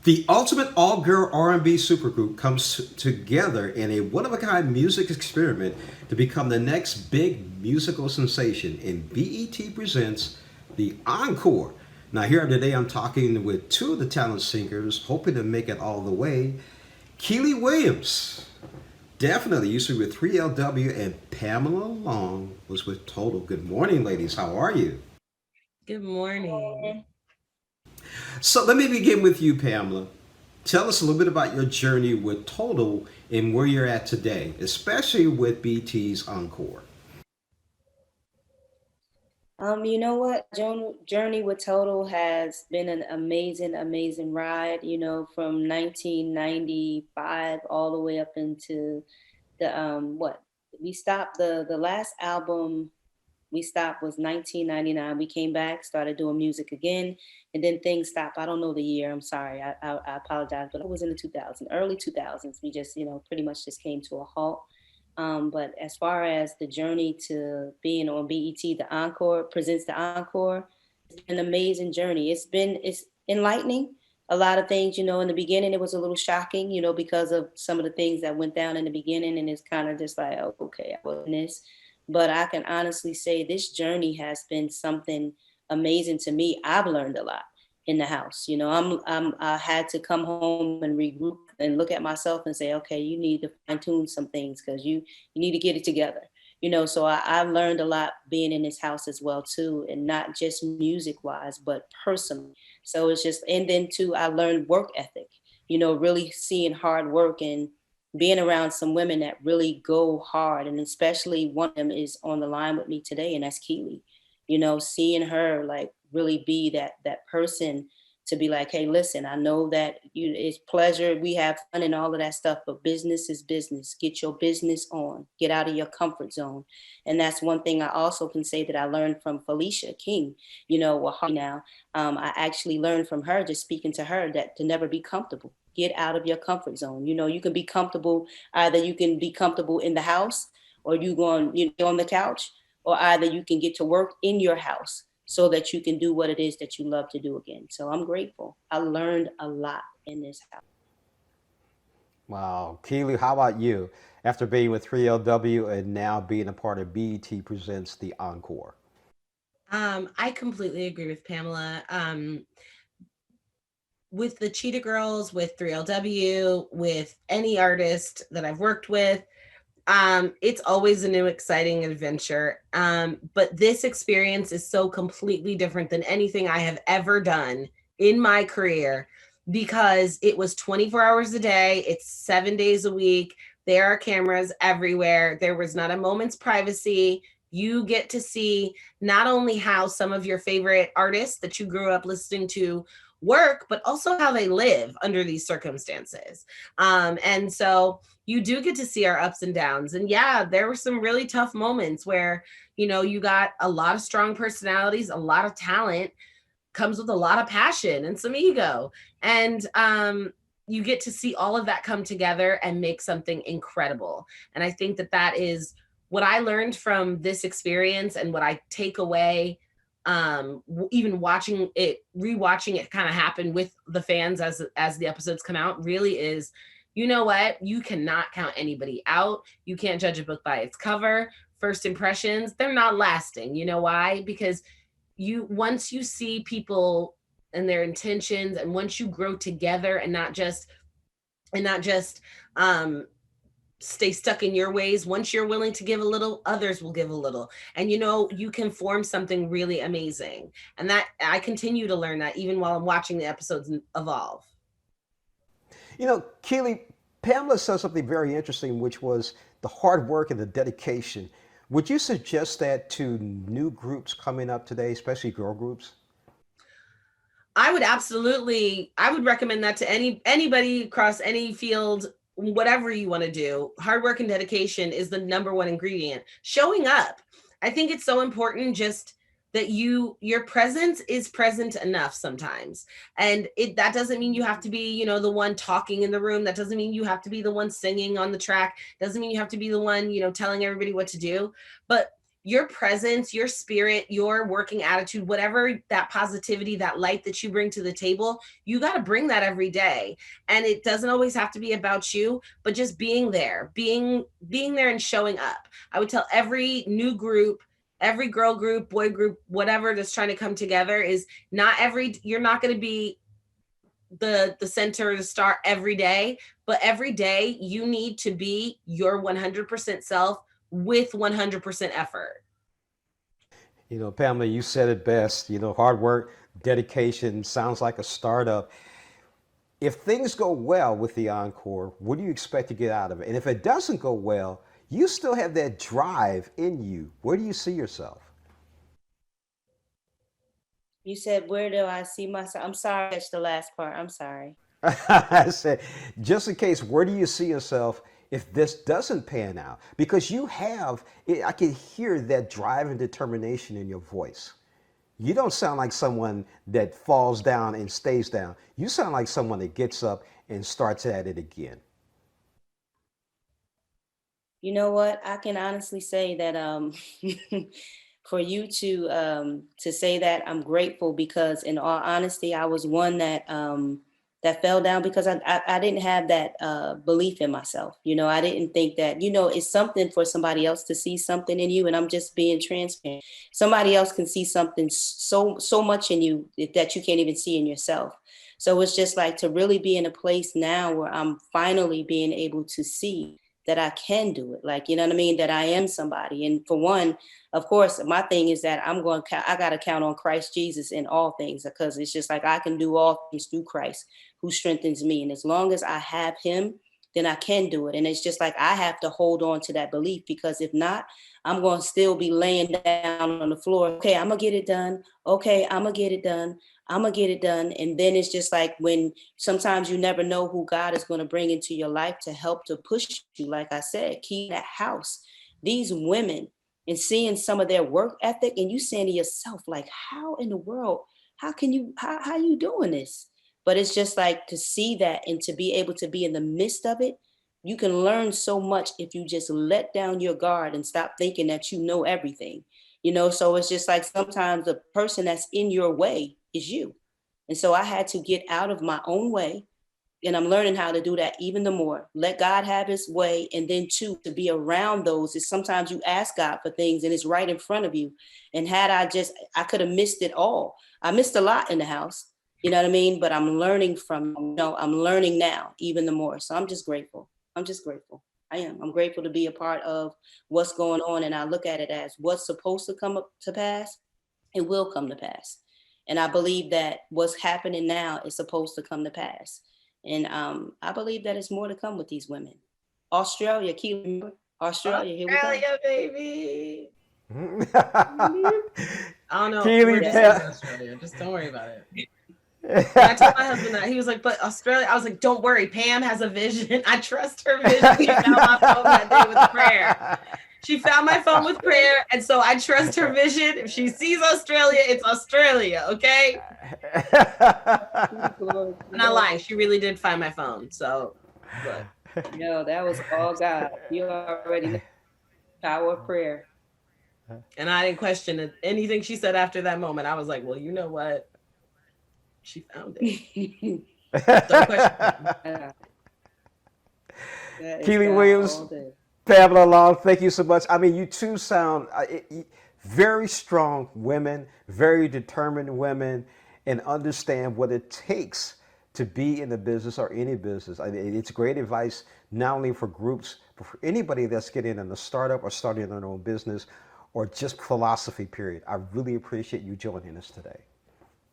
The ultimate all-girl R&B supergroup comes together in a one-of-a-kind music experiment to become the next big musical sensation. And BET presents The Encore. Now here today I'm talking with two of the talent singers hoping to make it all the way. Kiely Williams definitely used to be with 3LW, and Pamela Long was with Total. Good morning, ladies. How are you? Good morning. So let me begin with you, Pamela. Tell us a little bit about your journey with Total and where you're at today, especially with BT's Encore. You know what? Journey with Total has been an amazing, amazing ride. From 1995 all the way up into the what we stopped the last album we stopped was 1999. We came back, started doing music again, and then things stopped. I don't know the year. I'm sorry. I apologize, but it was in the 2000s, early 2000s. We just pretty much just came to a halt. But as far as the journey to being on BET, the Encore presents the Encore, it's been an amazing journey. It's enlightening. A lot of things, in the beginning it was a little shocking, because of some of the things that went down in the beginning, and it's kind of just like, oh, okay, I was in this. But I can honestly say this journey has been something amazing to me. I've learned a lot in the house. I had to come home and regroup and look at myself and say, okay, you need to fine tune some things because you need to get it together. So I learned a lot being in this house as well too, and not just music wise, but personally. So it's just, and then too, I learned work ethic. Really seeing hard work and being around some women that really go hard, and especially one of them is on the line with me today, and that's Kiely. Seeing her like really be that person to be like, hey, listen, I know that it's pleasure, we have fun and all of that stuff, but business is business. Get your business on. Get out of your comfort zone. And that's one thing I also can say that I learned from Felisha King. With her now, I actually learned from her, just speaking to her, that to never be comfortable. Get out of your comfort zone. You can be comfortable. Either you can be comfortable in the house, or you going on the couch, or either you can get to work in your house so that you can do what it is that you love to do again. So I'm grateful. I learned a lot in this house. Wow. Keely, how about you? After being with 3LW and now being a part of BET presents The Encore. I completely agree with Pamela. With the Cheetah Girls, with 3LW, with any artist that I've worked with, it's always a new exciting adventure. But this experience is so completely different than anything I have ever done in my career, because it was 24 hours a day, it's 7 days a week, there are cameras everywhere, there was not a moment's privacy. You get to see not only how some of your favorite artists that you grew up listening to work, but also how they live under these circumstances. And so you do get to see our ups and downs. And yeah, there were some really tough moments where, you got a lot of strong personalities, a lot of talent, comes with a lot of passion and some ego. And you get to see all of that come together and make something incredible. And I think that that is what I learned from this experience, and what I take away, even watching it, rewatching it kind of happen with the fans as the episodes come out, really is, you know what, you cannot count anybody out. You can't judge a book by its cover. First impressions, they're not lasting. You know why? Because once you see people and their intentions, and once you grow together and not just um stay stuck in your ways, once you're willing to give a little, others will give a little, and you can form something really amazing. And that I continue to learn that even while I'm watching the episodes evolve. Keely, Pamela said something very interesting, which was the hard work and the dedication. Would you suggest that to new groups coming up today, especially girl groups? I would recommend that to anybody across any field, whatever you want to do. Hard work and dedication is the number one ingredient. Showing up. I think it's so important, just that your presence is present enough sometimes. And that doesn't mean you have to be, the one talking in the room. That doesn't mean you have to be the one singing on the track. Doesn't mean you have to be the one, telling everybody what to do. But your presence, your spirit, your working attitude, whatever that positivity, that light that you bring to the table, you got to bring that every day. And it doesn't always have to be about you, but just being there, being there and showing up. I would tell every new group, every girl group, boy group, whatever that's trying to come together is you're not going to be the center, the star every day, but every day you need to be your 100% self with 100% effort. Pamela, you said it best. Hard work, dedication, sounds like a startup. If things go well with the Encore, what do you expect to get out of it? And if it doesn't go well, you still have that drive in you. Where do you see yourself? You said, where do I see myself? I'm sorry, that's the last part. I'm sorry. I said, just in case, where do you see yourself if this doesn't pan out? Because I can hear that drive and determination in your voice. You don't sound like someone that falls down and stays down. You sound like someone that gets up and starts at it again. You know what? I can honestly say that for you to say that, I'm grateful, because in all honesty, I was one that fell down because I didn't have that belief in myself. I didn't think that, it's something for somebody else to see something in you. And I'm just being transparent. Somebody else can see something so much in you that you can't even see in yourself. So it's just like to really be in a place now where I'm finally being able to see that I can do it. Like, you know what I mean? That I am somebody. And for one, of course, my thing is that I got to count on Christ Jesus in all things, because it's just like I can do all things through Christ who strengthens me. And as long as I have him, then I can do it. And it's just like I have to hold on to that belief, because if not, I'm going to still be laying down on the floor. Okay, I'm going to get it done. Okay, I'm going to get it done. I'm going to get it done. And then it's just like when sometimes you never know who God is going to bring into your life to help to push you. Like I said, keep that house. These women, and seeing some of their work ethic, and you saying to yourself, like, how in the world, how you doing this? But it's just like to see that and to be able to be in the midst of it. You can learn so much if you just let down your guard and stop thinking that you know everything. So it's just like sometimes the person that's in your way is you. And so I had to get out of my own way. And I'm learning how to do that even the more. Let God have his way. And then too, to be around those is sometimes you ask God for things and it's right in front of you. And I could have missed it all. I missed a lot in the house. You know what I mean? But I'm learning I'm learning now even the more. So I'm just grateful. I'm just grateful. I am. I'm grateful to be a part of what's going on. And I look at it as what's supposed to come up to pass. It will come to pass. And I believe that what's happening now is supposed to come to pass. And I believe that it's more to come with these women. Australia, Australia, here we go. Australia, baby. I don't know. Kiely, Australia. Just don't worry about it. I told my husband that. He was like, but Australia, I was like, don't worry. Pam has a vision. I trust her vision. She found my phone that day with prayer. She found my phone with prayer. And so I trust her vision. If she sees Australia, it's Australia. Okay. I'm not lying. She really did find my phone. So, but. No, that was all God. You already know. Power of prayer. And I didn't question anything she said after that moment. I was like, well, you know what? She found it. Don't question it. Kiely Williams, Pamela Long, thank you so much. I mean, you two sound very strong women, very determined women, and understand what it takes to be in the business or any business. I mean, it's great advice, not only for groups, but for anybody that's getting in a startup or starting their own business or just philosophy, period. I really appreciate you joining us today.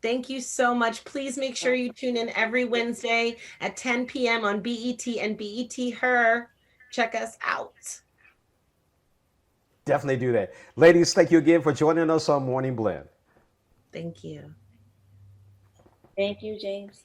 Thank you so much. Please make sure you tune in every Wednesday at 10 p.m. on BET and BET Her. Check us out. Definitely do that. Ladies, thank you again for joining us on Morning Blend. Thank you. Thank you, James.